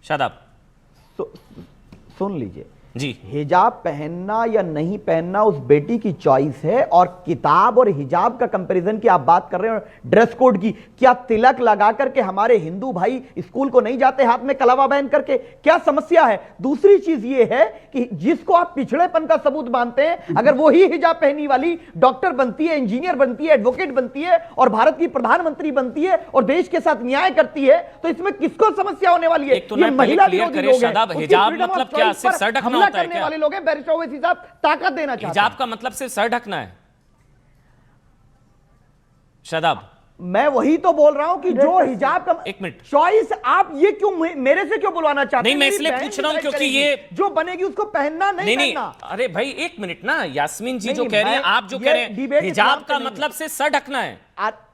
शादाब सुन लीजिए जी, हिजाब पहनना या नहीं पहनना उस बेटी की चॉइस है। और किताब और हिजाब का कंपैरिजन की आप बात कर रहे हो, ड्रेस कोड की, क्या तिलक लगा करके हमारे हिंदू भाई स्कूल को नहीं जाते हाथ में कलावा पहन करके? क्या समस्या है? दूसरी चीज ये है कि जिसको आप पिछड़ेपन का सबूत मानते हैं, अगर वो ही हिजाब पहनी वाली डॉक्टर बनती है, इंजीनियर बनती है, एडवोकेट बनती है और भारत की प्रधानमंत्री बनती है और देश के साथ न्याय करती है, तो इसमें किसको समस्या होने वाली है? एक तो महिला विरोधी लोग हैं। हिजाब मतलब क्या? सिर्फ सर ढकना होता है करने क्या? वाले लोग हैं। बैरिस्टर ओवैसी साहब ताकत देना चाहते हैं। हिजाब का मतलब सिर्फ सर ढकना है? शादाब, मैं वही तो बोल रहा हूं कि जो हिजाब का एक मिनट चॉइस, आप ये क्यों मेरे से क्यों बुलवाना चाहते हैं? नहीं, मैं इसलिए पूछ रहा हूं क्योंकि ये जो बनेगी उसको पहनना नहीं पहनना। अरे भाई एक मिनट ना, यास्मीन जी जो कह रही हैं, आप जो कह रहे हैं हिजाब का मतलब से सर ढकना है,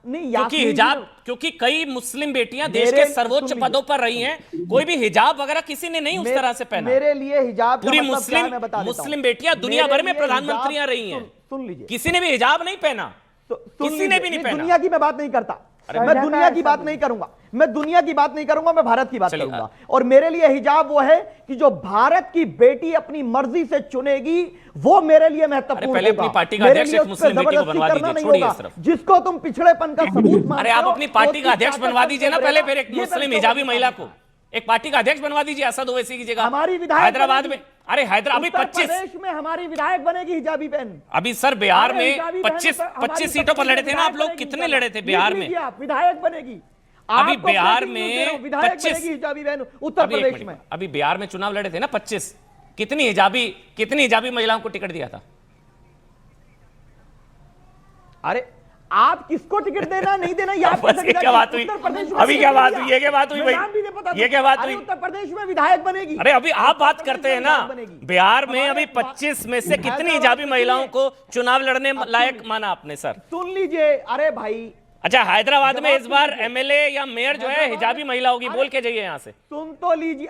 नहीं, क्योंकि हिजाब, क्योंकि कई मुस्लिम बेटियां देश के सर्वोच्च पदों पर रही हैं, कोई भी हिजाब वगैरह किसी ने नहीं उस तरह से पहना। मेरे लिए हिजाब पूरी मुस्लिम बेटियां दुनिया भर में प्रधानमंत्रियां रही हैं, सुन लीजिए, किसी ने भी हिजाब नहीं पहना, किसी ने भी नहीं पहना। दुनिया की मैं बात नहीं करता, मैं दुनिया की बात नहीं करूंगा, मैं दुनिया की बात नहीं करूंगा, मैं भारत की बात करूंगा। और मेरे लिए हिजाब वो है कि जो भारत की बेटी अपनी मर्जी से चुनेगी, वो मेरे लिए महत्वपूर्ण। पहले अपनी पार्टी का अध्यक्ष एक मुस्लिम बेटी को बनवा दीजिए, छोड़िए इस तरफ। जिसको तुम पिछड़ेपन का सबूत मानते हो, अरे आप अपनी पार्टी का अध्यक्ष बनवा दीजिए ना पहले, फिर एक मुस्लिम हिजाबी महिला को एक पार्टी का अध्यक्ष बनवा दीजिए असद ओवैसी की जगह। हमारी विधायक हैदराबाद में, अरे हैदराबाद में 25 में हमारी विधायक बनेगी हिजाबी बहन। अभी सर बिहार में 25 सीटों पर लड़े थे ना आप लोग, कितने लड़े थे बिहार में? विधायक बनेगी अभी बिहार में 25 हिजाबी बहन उत्तर प्रदेश में। अभी बिहार में चुनाव लड़े थे ना 25, कितनी हिजाबी महिलाओं को टिकट दिया था? अरे आप किसको टिकट देना नहीं देना, क्या बात हुई अभी? क्या बात हुई? ये क्या बात हुई भाई? ये क्या बात हुई? उत्तर प्रदेश में विधायक बनेगी। अरे अभी आप बात करते हैं ना, बिहार में अभी 25 में से कितनी हिजाबी महिलाओं को चुनाव लड़ने लायक माना आपने? सर सुन लीजिए, अरे भाई, अच्छा हैदराबाद में इस बार एमएलए या मेयर जो है हिजाबी महिला होगी, बोल के जाइए यहाँ से। सुन तो लीजिए,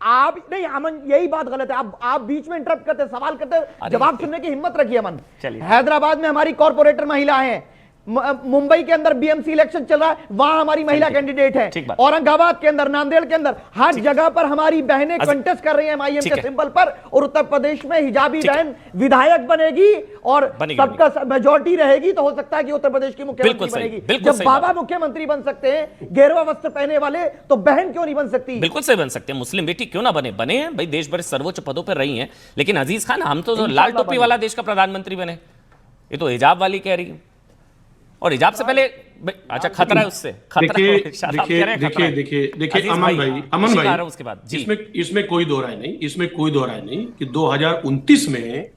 आप नहीं, अमन यही बात गलत है। आप बीच में इंटरप्ट करते, सवाल करते, जवाब सुनने की हिम्मत रखिए अमन। हैदराबाद में हमारी कॉर्पोरेटर महिला है, मुंबई के अंदर बीएमसी इलेक्शन चल रहा है, वहां हमारी महिला कैंडिडेट है, औरंगाबाद के अंदर, नांदेड़ के अंदर, हर जगह पर हमारी बहनें कंटेस्ट कर रही हैं एमआईएम के सिंबल पर। और उत्तर प्रदेश में हिजाबी बहन विधायक बनेगी और सबका मेजॉरिटी रहेगी, तो हो सकता है कि उत्तर प्रदेश की मुख्यमंत्री बनेगी। जब बाबा मुख्यमंत्री बन सकते हैं गेरुआ वस्त्र पहने वाले, तो बहन क्यों नहीं बन सकती? बिल्कुल सही बन सकते हैं, मुस्लिम बेटी क्यों ना बने हैं भाई, देश भर सर्वोच्च पदों पर रही हैं। लेकिन अजीज खान, हम तो लाल टोपी वाला देश का प्रधानमंत्री बने, ये तो हिजाब वाली कह रही है। और हिजाब से पहले अच्छा खतरा है उससे, देखिए अमन भाई उसके बाद इसमें कोई दो राय नहीं कि 2029 में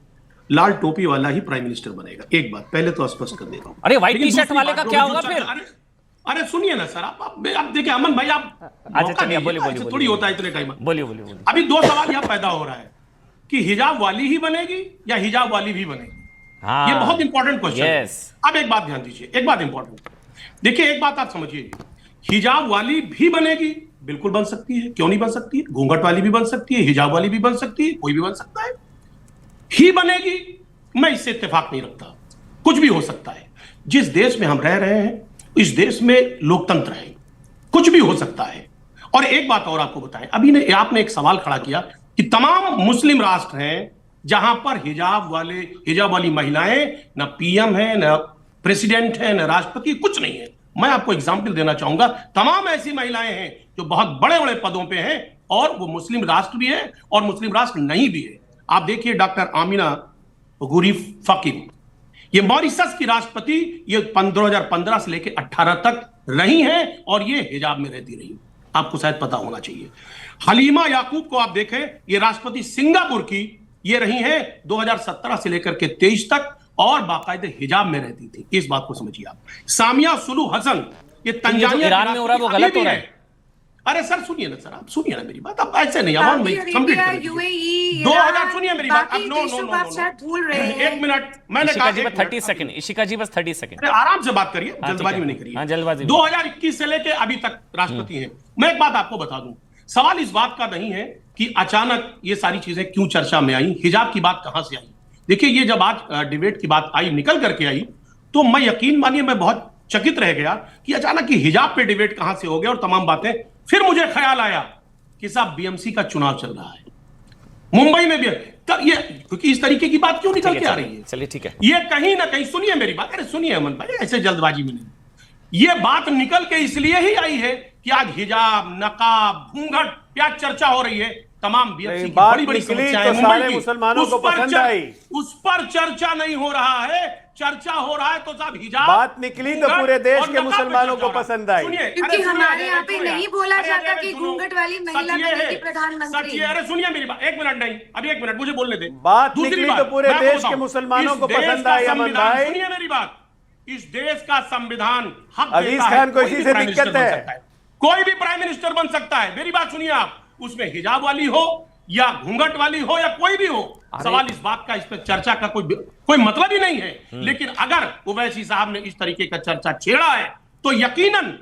लाल टोपी वाला ही प्राइम मिनिस्टर बनेगा। एक बात पहले तो स्पष्ट कर देता हूं। अरे व्हाइट टी शर्ट वाले का क्या होगा फिर? अरे सुनिए ना सर, आप देखिए अमन भाई, आप बोलिए थोड़ी होता है इतने टाइम। बोलिए। अभी दो सवाल यहां पैदा हो रहा है कि हिजाब वाली ही बनेगी या हिजाब वाली भी बनेगी। ये बहुत इंपॉर्टेंट क्वेश्चन है। अब एक बात ध्यान दीजिए, एक बात इंपॉर्टेंट, देखिए एक बात आप समझिए, हिजाब वाली भी बनेगी, बिल्कुल बन सकती है, क्यों नहीं बन सकती है? घूंघट वाली भी बन सकती है, हिजाब वाली भी बन सकती है, कोई भी बन सकता है। ही बनेगी, मैं इससे इत्तेफाक नहीं रखता, कुछ भी हो सकता है। जिस देश में हम रह रहे हैं, इस देश में लोकतंत्र है, कुछ भी हो सकता है। और एक बात और आपको बताएं, अभी ने आपने एक सवाल खड़ा किया कि तमाम मुस्लिम राष्ट्र हैं जहां पर हिजाब वाली महिलाएं न पीएम है, न प्रेसिडेंट है, न राष्ट्रपति, कुछ नहीं है। मैं आपको एग्जांपल देना चाहूंगा, तमाम ऐसी महिलाएं हैं जो बहुत बड़े बड़े पदों पे हैं और वो मुस्लिम राष्ट्र भी है और मुस्लिम राष्ट्र नहीं भी है। आप देखिए डॉक्टर आमिना गुरी फकीम, ये मॉरिशस की राष्ट्रपति, ये 2015 से लेकर 18 तक रही हैं और ये हिजाब में रहती रही, आपको शायद पता होना चाहिए। हलीमा याकूब को आप देखें, ये राष्ट्रपति सिंगापुर की, ये रही हैं 2017 से लेकर के 23 तक और बाकायदे हिजाब में रहती थी। इस बात को समझिए आप। सामिया सुलू हसन, ये तंजानिया ईरान में हो रहा है वो गलत हो रहा है। अरे सर सुनिए ना सर, आप सुनिए ना मेरी बात, आप ऐसे नहीं आवाम में कंप्लीट करिए। 2000 सुनिए मेरी बात, अब नो एक मिनट, मैंने कहा 30 सेकंड, इशिका जी बस 30 सेकंड आराम से बात करिए, जल्दबाजी में नहीं करिए। जल्दबाजी 2021 से लेके अभी तक राष्ट्रपति हैं। मैं एक बात आपको बता दूं, सवाल इस बात का नहीं है कि अचानक ये सारी चीजें क्यों चर्चा में आई, हिजाब की बात कहां से आई। देखिए ये जब आज डिबेट की बात आई, निकल करके आई, तो मैं यकीन मानिए मैं बहुत चकित रह गया कि अचानक ही हिजाब पे डिबेट कहां से हो गया और तमाम बातें। फिर मुझे ख्याल आया कि साहब बीएमसी का चुनाव चल रहा है, मुंबई में भी तब ये, क्योंकि इस तरीके की बात क्यों निकल के आ रही है? चलिए ठीक है, ये कहीं ना कहीं, सुनिए मेरी बात, अरे सुनिए अमन भाई, ऐसे जल्दबाजी में नहीं, ये बात निकल के इसलिए ही आई है कि आज हिजाब, नकाब, घूंघट क्या चर्चा हो रही है, तमाम बीएमसी की बड़ी बड़ी समस्याएं तो सारे मुसलमानों को पसंद आई, उस पर चर्चा नहीं हो रहा है, चर्चा हो रहा है तो साहब हिजाब, बात निकली तो पूरे देश के मुसलमानों को पसंद आई। क्योंकि हमारे यहाँ पे नहीं बोला जाता कि घूंघट वाली महिला बनेगी प्रधानमंत्री। अरे सुनिए मेरी बात, 1 मिनट नहीं, अभी 1 मिनट मुझे बोलने दे। बात निकली तो पूरे देश के मुसलमानों को पसंद आई अमन भाई। सुनिए मेरी बात, इस देश का संविधान हक अजीज खान को इसी से दिक्कत है, कोई भी प्राइम मिनिस्टर बन सकता है। मेरी बात सुनिए आप, उसमें हिजाब वाली हो या घूंघट वाली हो या कोई भी हो, सवाल इस बात का, इस पर चर्चा का कोई मतलब ही नहीं है। लेकिन अगर ओवैसी साहब ने इस तरीके का चर्चा छेड़ा है तो यकीनन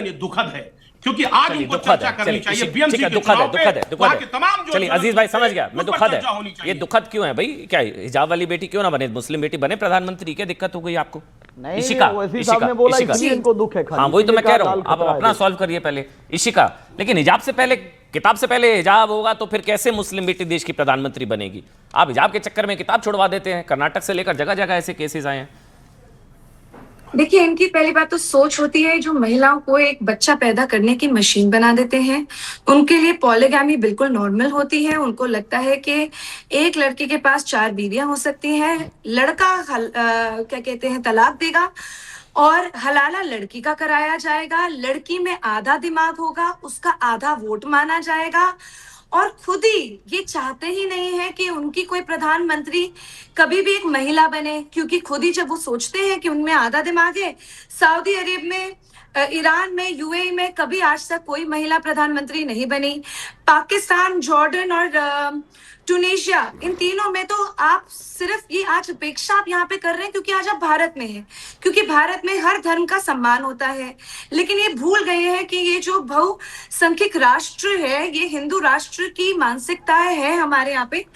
ये दुखद है, क्योंकि आज उनको चर्चा करनी चाहिए। बीएमसी के चुनाव पे वहां के तमाम जो, चलिए अजीज भाई समझ गया मैं, दुखद है ये, दुखद क्यों है भाई? क्या हिजाब वाली बेटी क्यों ना बने, मुस्लिम बेटी बने प्रधानमंत्री? क्या दिक्कत हो गई आपको? नहीं, इशिका, वैसी साहब ने बोला इसलिए इनको दुख है खाली। हाँ वही तो मैं कह रहा हूँ, आप अपना सॉल्व करिए पहले इशिका। लेकिन हिजाब से पहले, किताब से पहले हिजाब होगा तो फिर कैसे मुस्लिम बेटी देश की प्रधानमंत्री बनेगी? आप हिजाब के चक्कर में किताब छुड़वा देते हैं। कर्नाटक से लेकर जगह जगह ऐसे केसेस आए हैं। देखिए, इनकी पहली बात तो सोच होती है, जो महिलाओं को एक बच्चा पैदा करने की मशीन बना देते हैं। उनके लिए पॉलीगैमी बिल्कुल नॉर्मल होती है। उनको लगता है कि एक लड़के के पास 4 बीवियां हो सकती हैं, लड़का क्या कहते हैं तलाक देगा और हलाला लड़की का कराया जाएगा, लड़की में आधा दिमाग होगा, उसका आधा वोट माना जाएगा, और खुद ही ये चाहते ही नहीं है कि उनकी कोई प्रधानमंत्री कभी भी एक महिला बने, क्योंकि खुद ही जब वो सोचते हैं कि उनमें आधा दिमाग है, सऊदी अरब में, ईरान में, यूएई में कभी आज तक कोई महिला प्रधानमंत्री नहीं बनी। पाकिस्तान, जॉर्डन और टूनेशिया, इन तीनों में तो आप सिर्फ ये आज अपेक्षा आप यहाँ पे कर रहे हैं क्योंकि आज आप भारत में हैं, क्योंकि भारत में हर धर्म का सम्मान होता है। लेकिन ये भूल गए हैं कि ये जो बहुसंख्यक राष्ट्र है, ये हिंदू राष्ट्र की मानसिकता है हमारे यहाँ पे,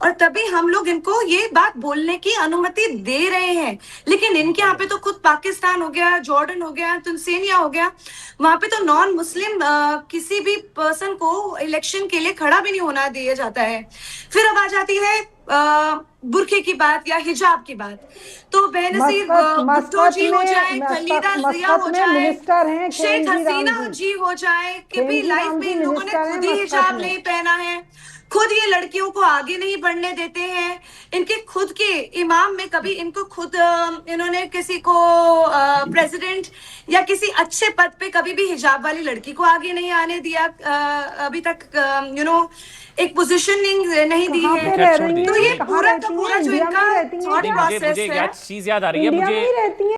और तभी हम लोग इनको ये बात बोलने की अनुमति दे रहे हैं। लेकिन इनके यहाँ पे तो खुद पाकिस्तान हो गया, जॉर्डन हो गया, तुनिसिया हो गया, वहां पे तो नॉन मुस्लिम किसी भी पर्सन को इलेक्शन के लिए खड़ा भी नहीं होना दिया जाता है। फिर अब आ जाती है बुरखे की बात या हिजाब की बात, तो बेनजीर भुट्टो जी हो जाए, खलीदा जिया हो जाए, शेख हसीना जी हो जाए, कभी लाइफ में इन लोगों ने खुद ही हिजाब नहीं पहना है, खुद ये लड़कियों को आगे नहीं बढ़ने देते हैं। इनके खुद के इमाम में कभी इनको खुद इन्होंने किसी को प्रेसिडेंट या किसी अच्छे पद पे कभी भी हिजाब वाली लड़की को आगे नहीं आने दिया, अभी तक एक पोजीशनिंग नहीं दी है। तो ये पूरा का पूरा जो इनका थॉट प्रोसेस है, चीज याद आ रही है मुझे।